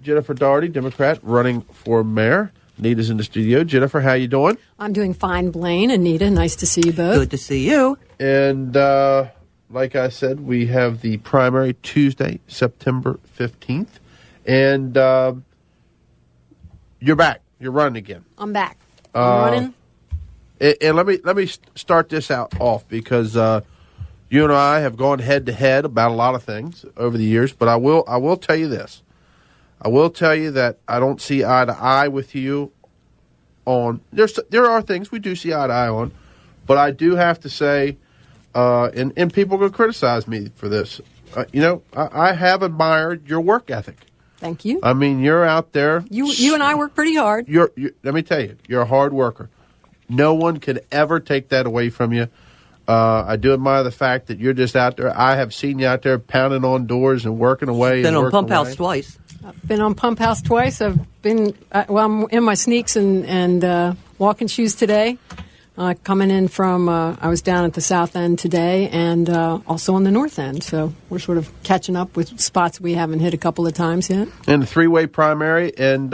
Jennifer Dougherty, Democrat, running for mayor. Anita's in the studio. Jennifer, how you doing? I'm doing fine, Blaine. Anita, nice to see you both. Good to see you. And like I said, we have the primary Tuesday, September 15th. And you're back. You're running again. I'm back. I'm running. And let me start this out off because you and I have gone head to head about a lot of things over the years. But I will tell you this. I will tell you that I don't see eye to eye with you on. There are things we do see eye to eye on, but I do have to say, and people are going to criticize me for this. I have admired your work ethic. Thank you. I mean, you're out there. You and I work pretty hard. Let me tell you, you're a hard worker. No one could ever take that away from you. I do admire the fact that you're just out there. I have seen you out there pounding on doors and working away. Been on Pump House twice. I've been on Pump House twice. I've been, I'm in my sneaks and walking shoes today. Coming in from, I was down at the south end today and also on the north end. So we're sort of catching up with spots we haven't hit a couple of times yet. And the three-way primary, and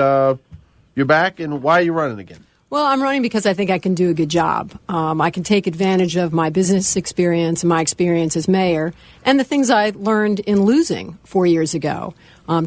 you're back, and why are you running again? Well, I'm running because I think I can do a good job. I can take advantage of my business experience and my experience as mayor and the things I learned in losing 4 years ago.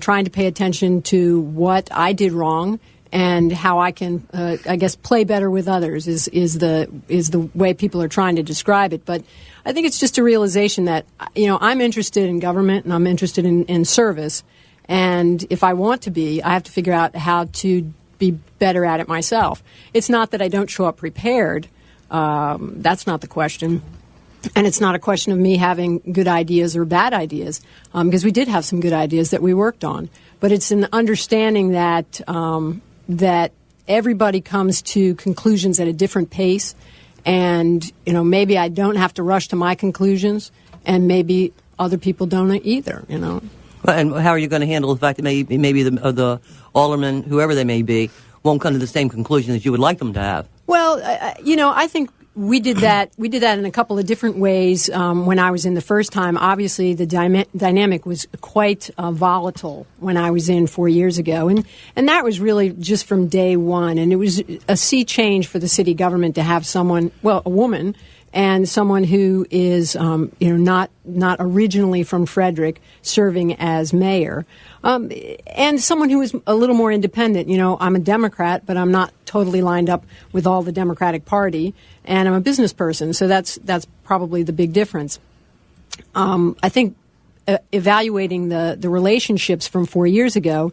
Trying to pay attention to what I did wrong and how I can, I guess, play better with others is the way people are trying to describe it. But I think it's just a realization that, I'm interested in government and I'm interested in service. And if I want to be, I have to figure out how to be better at it myself. It's not that I don't show up prepared. That's not the question. And it's not a question of me having good ideas or bad ideas, because we did have some good ideas that we worked on. But it's an understanding that that everybody comes to conclusions at a different pace, and maybe I don't have to rush to my conclusions, and maybe other people don't either. And how are you going to handle the fact that maybe the aldermen, whoever they may be, won't come to the same conclusion that you would like them to have? Well, I think we did that. We did that in a couple of different ways when I was in the first time. Obviously, the dynamic was quite volatile when I was in 4 years ago, and that was really just from day one. And it was a sea change for the city government to have someone, a woman, and someone who is, not originally from Frederick, serving as mayor, and someone who is a little more independent. I'm a Democrat, but I'm not totally lined up with all the Democratic Party, and I'm a business person, so that's probably the big difference. I think evaluating the relationships from 4 years ago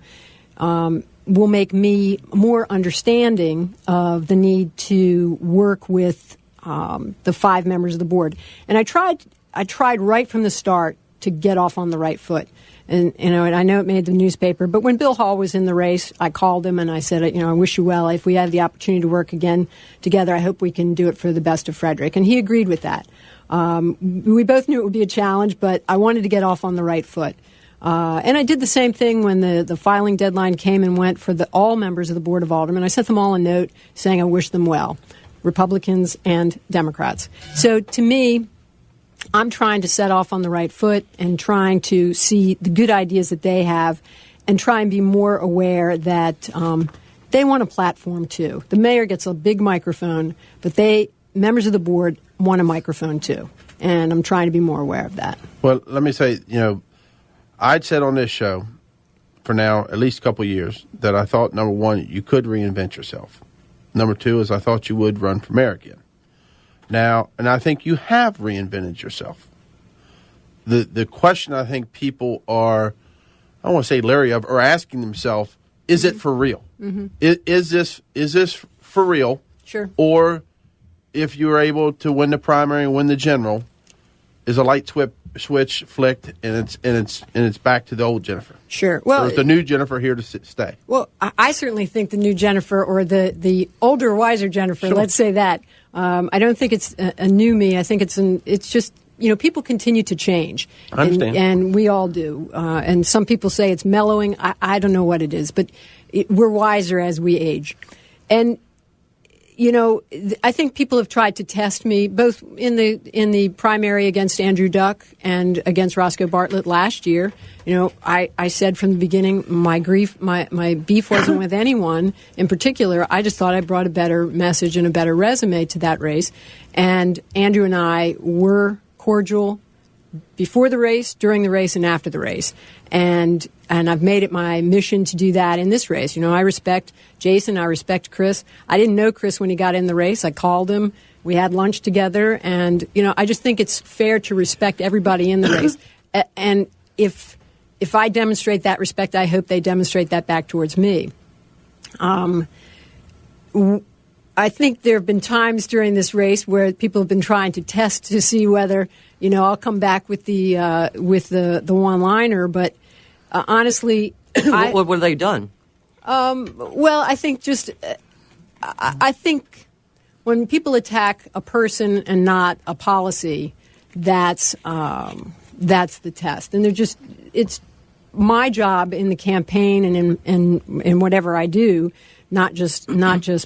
will make me more understanding of the need to work with the 5 members of the board. And I tried right from the start to get off on the right foot. And, and I know it made the newspaper, but when Bill Hall was in the race, I called him and I said, I wish you well. If we have the opportunity to work again together, I hope we can do it for the best of Frederick. And he agreed with that. We both knew it would be a challenge, but I wanted to get off on the right foot. And I did the same thing when the filing deadline came and went for all members of the Board of Aldermen. I sent them all a note saying I wish them well, Republicans and Democrats. So to me, I'm trying to set off on the right foot and trying to see the good ideas that they have and try and be more aware that they want a platform too. The mayor gets a big microphone, but members of the board want a microphone too. And I'm trying to be more aware of that. Well, let me say, I'd said on this show for now, at least a couple of years, that I thought, number one, you could reinvent yourself. Number two is I thought you would run for mayor again. Now, and I think you have reinvented yourself. The question I think people are, I don't want to say leery of, or asking themselves, is it for real? Mm-hmm. Is this for real? Sure. Or if you were able to win the primary and win the general, is a light switch flicked and it's back to the old Jennifer? Sure. Well, or is the new Jennifer here to stay? Well, I certainly think the new Jennifer, or the older, wiser Jennifer, let's say that. I don't think it's a new me. I think it's just, people continue to change. I understand. And we all do. And some people say it's mellowing. I don't know what it is, but we're wiser as we age. And, I think people have tried to test me both in the primary against Andrew Duck and against Roscoe Bartlett last year. I said from the beginning my beef wasn't with anyone in particular. I just thought I brought a better message and a better resume to that race. And Andrew and I were cordial before the race, during the race, and after the race. And I've made it my mission to do that in this race. I respect Jason. I respect Chris. I didn't know Chris when he got in the race. I called him. We had lunch together. And, I just think it's fair to respect everybody in the race. And if I demonstrate that respect, I hope they demonstrate that back towards me. I think there have been times during this race where people have been trying to test to see whether, I'll come back with the one-liner. But honestly, what have they done? Well, I think I think when people attack a person and not a policy, that's the test. And it's my job in the campaign and in whatever I do. Not just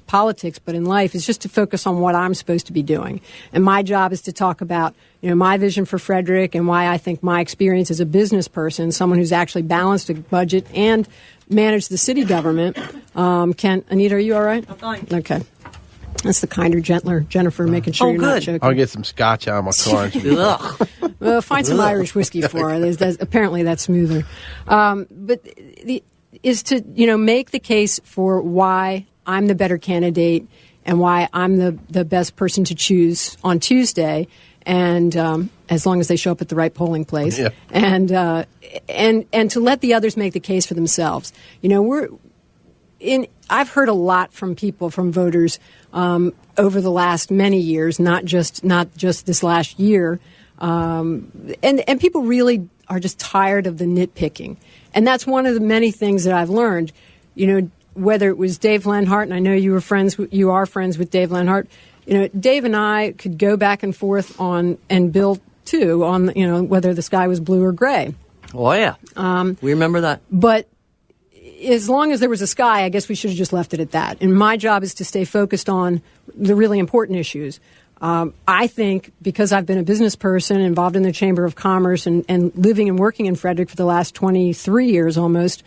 politics, but in life, is just to focus on what I'm supposed to be doing. And my job is to talk about, my vision for Frederick and why I think my experience as a business person, someone who's actually balanced a budget and managed the city government. Anita, are you all right? I'm fine. Okay. That's the kinder, gentler Jennifer making sure you're not good. choking. I'll get some scotch out of my car. Well, find some Irish whiskey for her. Apparently that's smoother. But is to make the case for why I'm the better candidate and why I'm the best person to choose on Tuesday, and as long as they show up at the right polling place, yeah. and to let the others make the case for themselves. I've heard a lot from people, from voters, over the last many years, not just this last year, and people really are just tired of the nitpicking. And that's one of the many things that I've learned, whether it was Dave Lenhart, and I know you are friends with Dave Lenhart. Dave and I could go back and forth on, and Bill too, on, whether the sky was blue or gray. Oh, yeah. We remember that. But as long as there was a sky, I guess we should have just left it at that. And my job is to stay focused on the really important issues. I think because I've been a business person involved in the Chamber of Commerce and living and working in Frederick for the last 23 years almost,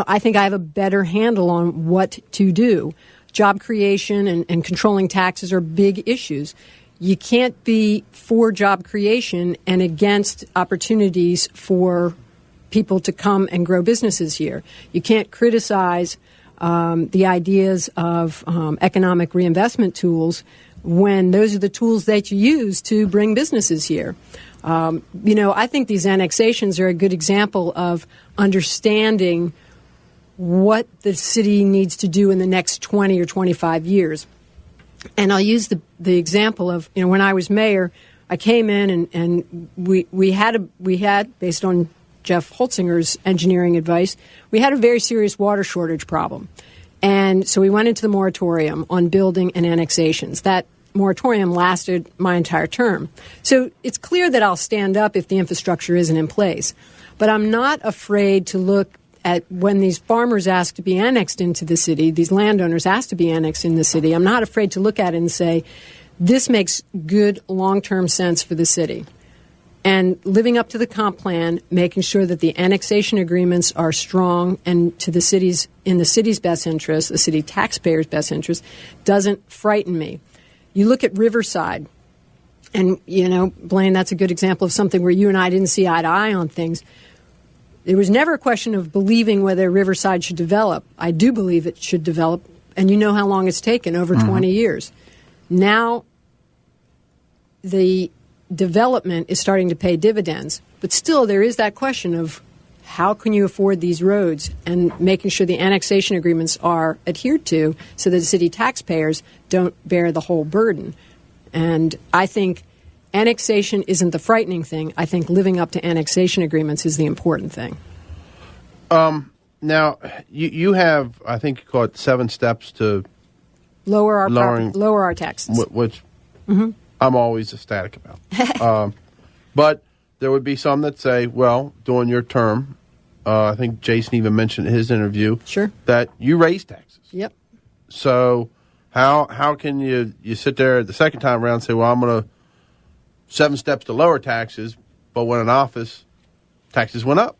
I think I have a better handle on what to do. Job creation and controlling taxes are big issues. You can't be for job creation and against opportunities for people to come and grow businesses here. You can't criticize the ideas of economic reinvestment tools when those are the tools that you use to bring businesses here. I think these annexations are a good example of understanding what the city needs to do in the next 20 or 25 years. And I'll use the example of, when I was mayor, I came in and we had, based on Jeff Holtzinger's engineering advice, we had a very serious water shortage problem. And so we went into the moratorium on building and annexations. That moratorium lasted my entire term. So it's clear that I'll stand up if the infrastructure isn't in place. But I'm not afraid to look at when these farmers ask to be annexed into the city, these landowners ask to be annexed in the city. I'm not afraid to look at it and say, this makes good long-term sense for the city. And living up to the comp plan, making sure that the annexation agreements are strong and in the city's best interest, the city taxpayers' best interest, doesn't frighten me. You look at Riverside, and, Blaine, that's a good example of something where you and I didn't see eye to eye on things. There was never a question of believing whether Riverside should develop. I do believe it should develop, and you know how long it's taken, over 20 years. Now, the development is starting to pay dividends, but still there is that question of how can you afford these roads, and making sure the annexation agreements are adhered to so that the city taxpayers don't bear the whole burden. And I think annexation isn't the frightening thing. I think living up to annexation agreements is the important thing. Now, you have, I think you call it 7 steps to lower our taxes. Which I'm always ecstatic about. But there would be some that say, well, during your term, I think Jason even mentioned in his interview, sure, that you raise taxes. Yep. So How can you sit there the second time around and say, well, I'm going to 7 steps to lower taxes, but when in office, taxes went up?